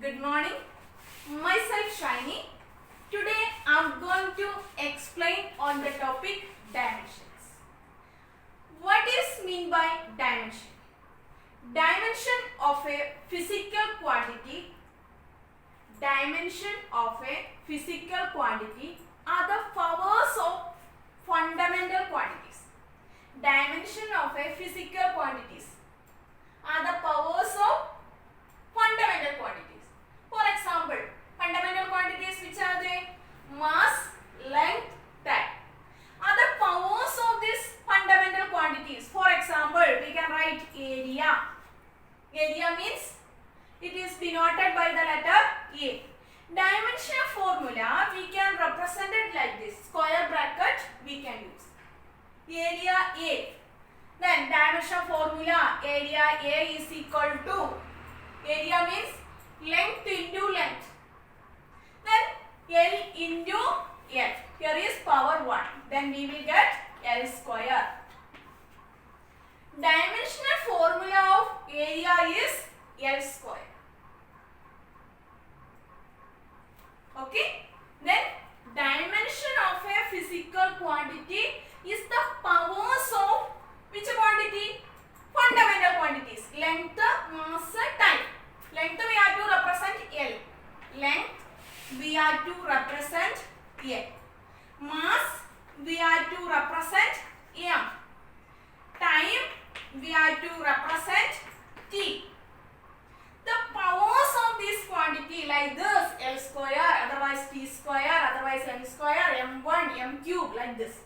Good morning. Myself Shiny. Today I am going to explain on the topic dimensions. What is mean by dimension? Dimension of a physical quantity. Dimension of a physical quantity are the powers of fundamental quantities. Dimension of a physical quantities are the powers of fundamental quantities. For example, fundamental quantities which are they? Mass, length, time are the powers of these fundamental quantities. For example, we can write area. Area means it is denoted by the letter A. Dimension formula we can represent it like this. Square bracket we can use. Area A. Then dimension formula area A is equal to, area means length into length. Then L into L. Here is power 1. Then we will get L square. Dimensional formula of area is L square. Okay. Then dimension of a physical quantity is the powers of which quantity? Fundamental quantities. Length, mass, time. Length we have to represent L. Length we have to represent L. Mass we have to represent M. Time we have to represent T. The powers of this quantity like this, L square, otherwise T square, otherwise M square, M1, M cube, like this.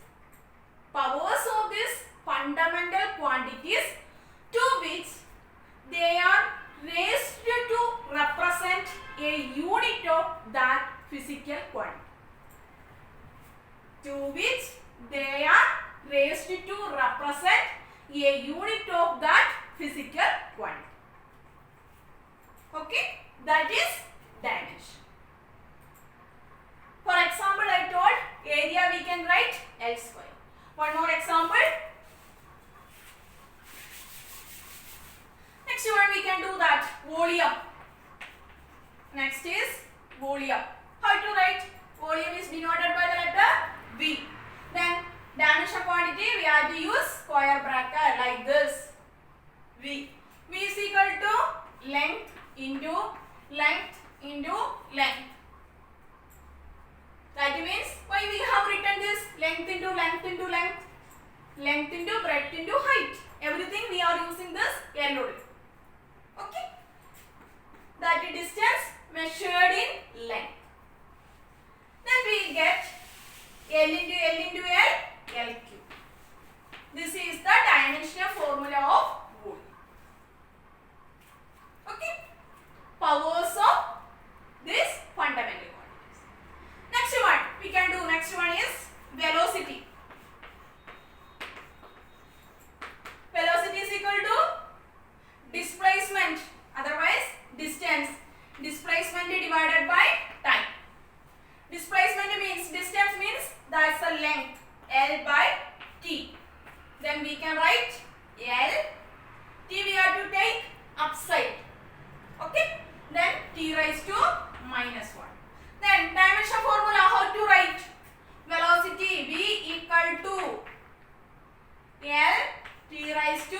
Powers of these fundamental quantities to which they are raised to represent a unit of that physical quantity. To which they are raised to represent a unit of that physical quantity. Okay, that is dimension. For example, I told area we can write L square. One more example. Next one we can do that, volume. Next is volume. How to write? Volume is denoted by the letter V. Then dimension quantity we have to use square bracket like this. V. V is equal to length into length into length. That means why we have written this length into length into length, length into breadth into height. Everything we are using this L only. Okay. That distance measured in length. Then we get L into L into L, L cube. This is the dimensional formula of volume. Okay. Powers of this fundamental quantities. Next one we can do. Next one is velocity. Velocity is equal to displacement, otherwise distance. Displacement divided by time. Displacement means, distance means that's the length, L by T. Then we can write L, T we have to take upside. Okay. Then T raised to minus 1. Then dimension formula, how to write? Velocity V equal to L T raised to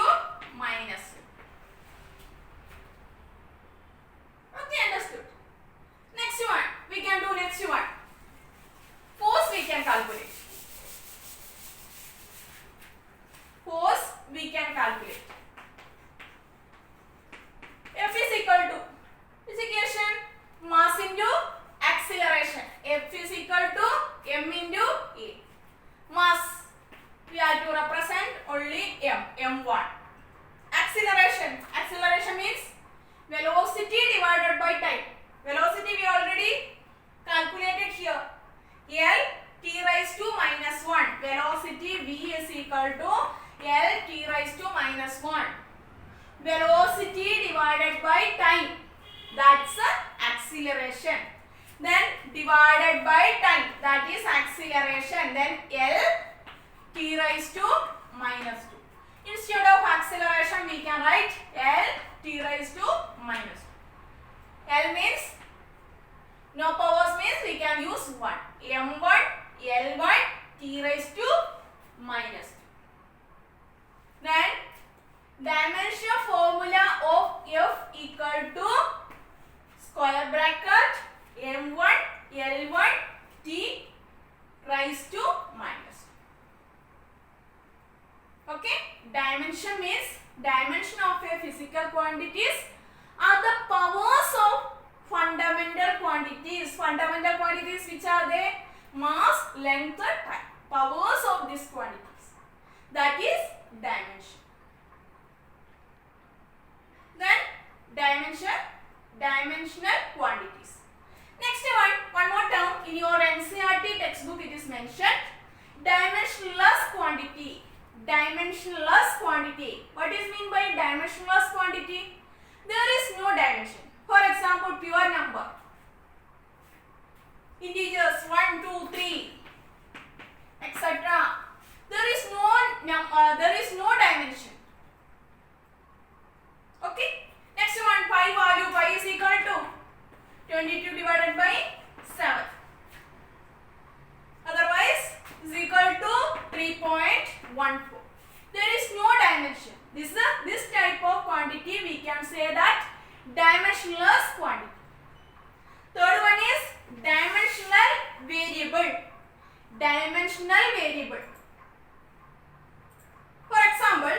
minus 1. Okay, understood. Next one, we can do next one. Force we can calculate. Force we can calculate. F is equal to, this equation, mass into acceleration. F is equal to M into A. Mass we have to represent only M, M1. Acceleration, acceleration means velocity divided by time. Velocity we already calculated here. L T raised to minus 1. Velocity V is equal to L T raised to minus 1. Velocity divided by time, that's acceleration. Then divided by time, that is acceleration. Then L T raised to minus 2. Instead of acceleration we can write L T raised to minus 2. L means no powers means we can use 1. M1, L1, T raised to minus 2. Then dimension formula of F equal to square bracket M1, L1, T raised to minus 2. Okay, dimension means dimension of a physical quantities are the powers of fundamental quantities. Fundamental quantities, which are they? Mass, length, time. Powers of these quantities. That is dimension. Then dimensional quantities. Next one more term in your NCERT textbook it is mentioned. Dimensionless quantity. Dimensionless quantity. What is mean by dimensionless quantity? There is no dimension. For example, pure number. Integers 1, 2, 3, etc. There is no dimension. Okay. Next one, pi value. Pi is equal to 22 divided by 7. Otherwise, is equal to 3.14. There is no dimension. This type of quantity we can say that dimensionless quantity. Third one is dimensional variable. Dimensional variable. For example,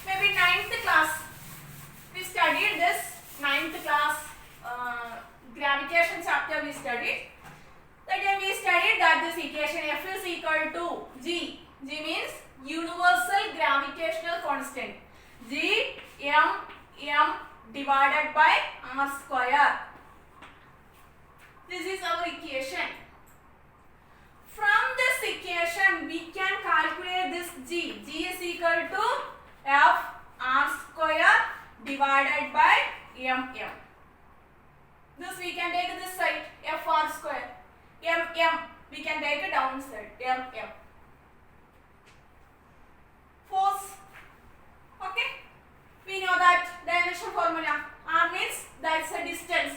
maybe 9th class we studied this. 9th class gravitation chapter we studied. That time we studied that this equation F is equal to G. G means universal gravitational constant. G m divided by r square. This is our equation. From this equation we can calculate this G. G is equal to F r square divided by m. This we can take this side F r square. M we can take it downside m. Force. Okay. We know that dimension formula. R means that's a distance.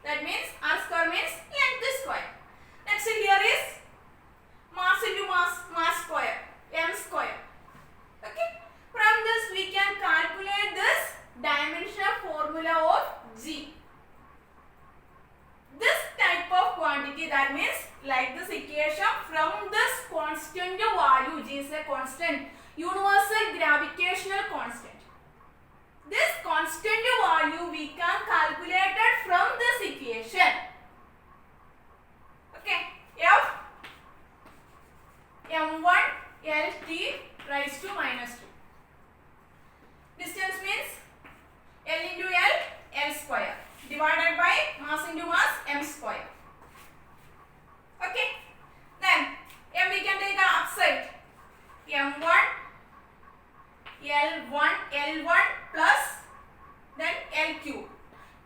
That means r square means length square. Next here is mass into mass square, m square. Okay. From this we can calculate this dimensional formula of G. This type of quantity, that means like this equation, from this constant value, G is a constant, universal gravitational constant. This constant value we can calculate it from this equation. Okay, F m1 Lt raised to minus 2. Distance means L into L square divided by mass into mass m square. Okay. Then m we can take the upside. m1 L1 plus then L cube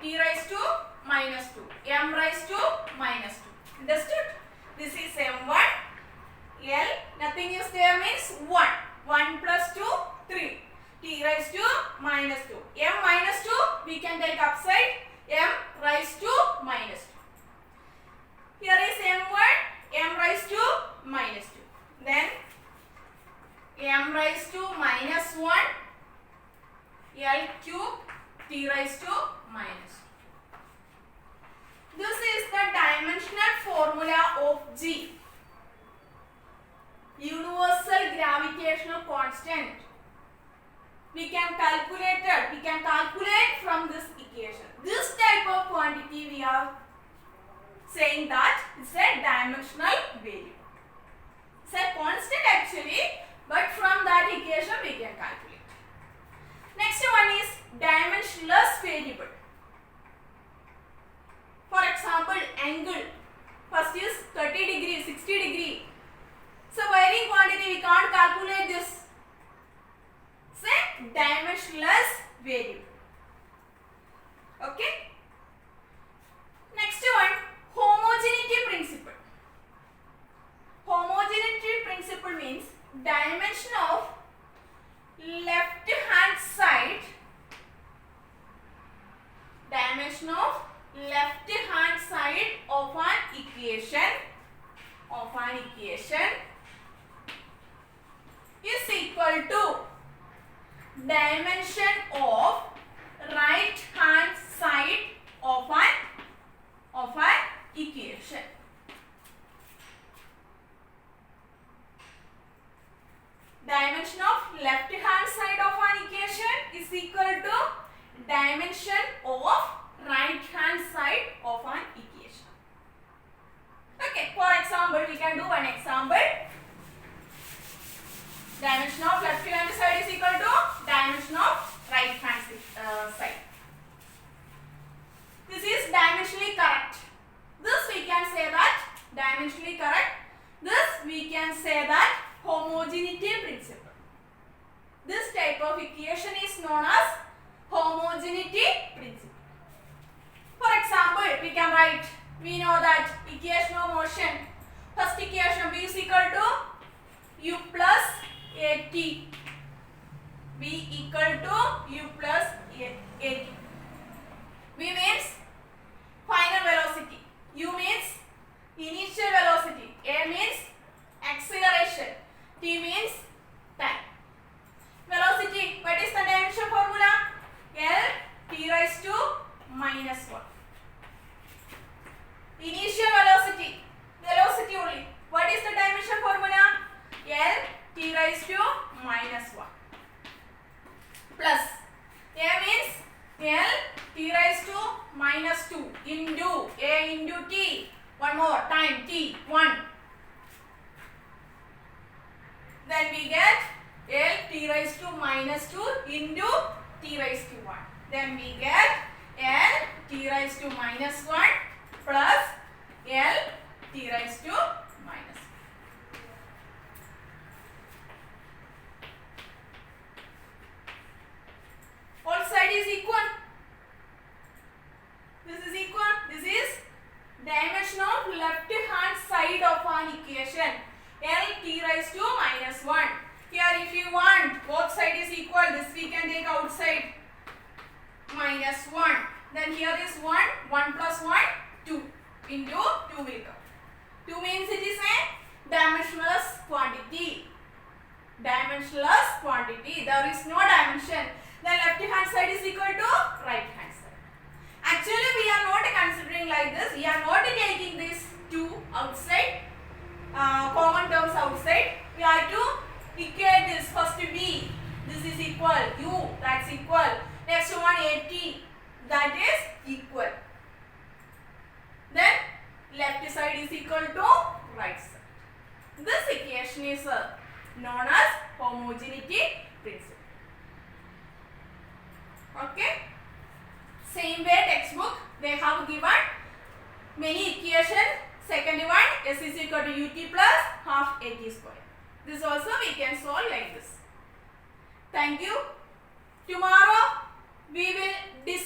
t raised to minus 2 m raised to minus 2. Understood? This is m1 L, nothing is there means 1. 1 plus 2 3. T raised to minus 2. M minus 2 we can take upside. M raised to minus 2. Here is m1 m raised to minus 2. Then m raised to minus 1 L cube t raised to minus 2. This is the dimensional formula of G. Universal gravitational constant. We can calculate it. We can calculate from this equation. This type of quantity we are saying that it's a dimensional variable. It's a constant actually, but from that equation we can calculate. Next one is dimensionless variable. For example, angle. First is 30 degree, 60 degree. So varying quantity we can't calculate this. It's a dimensionless variable. Okay. Next one, homogeneity principle. Homogeneity principle means dimension of left hand side dimension of left hand side of an equation is equal to dimension of right hand side of an equation. Dimension of left hand side of an equation is equal to dimension of right hand side of an equation. Okay, for example, we can do one example. Dimension of left hand side is equal to dimension of right hand side. This is dimensionally correct. This we can say that dimensionally correct. This we can say that homogeneity principle. This type of equation is known as homogeneity principle. For example, we can write, we know that equation of motion, first equation B is equal to U plus AT. B equal to U plus AT. V means final velocity. U means initial velocity. A means acceleration. T means time. Velocity, what is the dimension formula? L T raised to minus 1. Initial velocity, velocity only. What is the dimension formula? L T raised to minus 1. Plus, A means L T raised to minus 2 into A into T. One more time, T, 1. Then we get L T raised to minus 2 into T raised to 1. Then we get L T raised to minus 1 plus L T raised to minus 1. All side is equal. This is equal. This is dimension of left hand side of an equation. L T raised to minus 1. Here if you want both side is equal, this we can take outside minus 1. Then here is 1, 1 plus 1, 2 into 2 will come. 2 means it is a dimensionless quantity. Dimensionless quantity. There is no dimension. Then left hand side is equal to right hand side. Actually we are not considering like this. We are not taking this 2 outside. Common terms outside. We have to equate this. First V, this is equal. U, that's equal. Next one AT, that is equal. Then left side is equal to right side. This equation is known as homogeneity principle. Okay. Same way textbook they have given many equations. Second one, S is equal to UT plus half AT square. This also we can solve like this. Thank you. Tomorrow we will discuss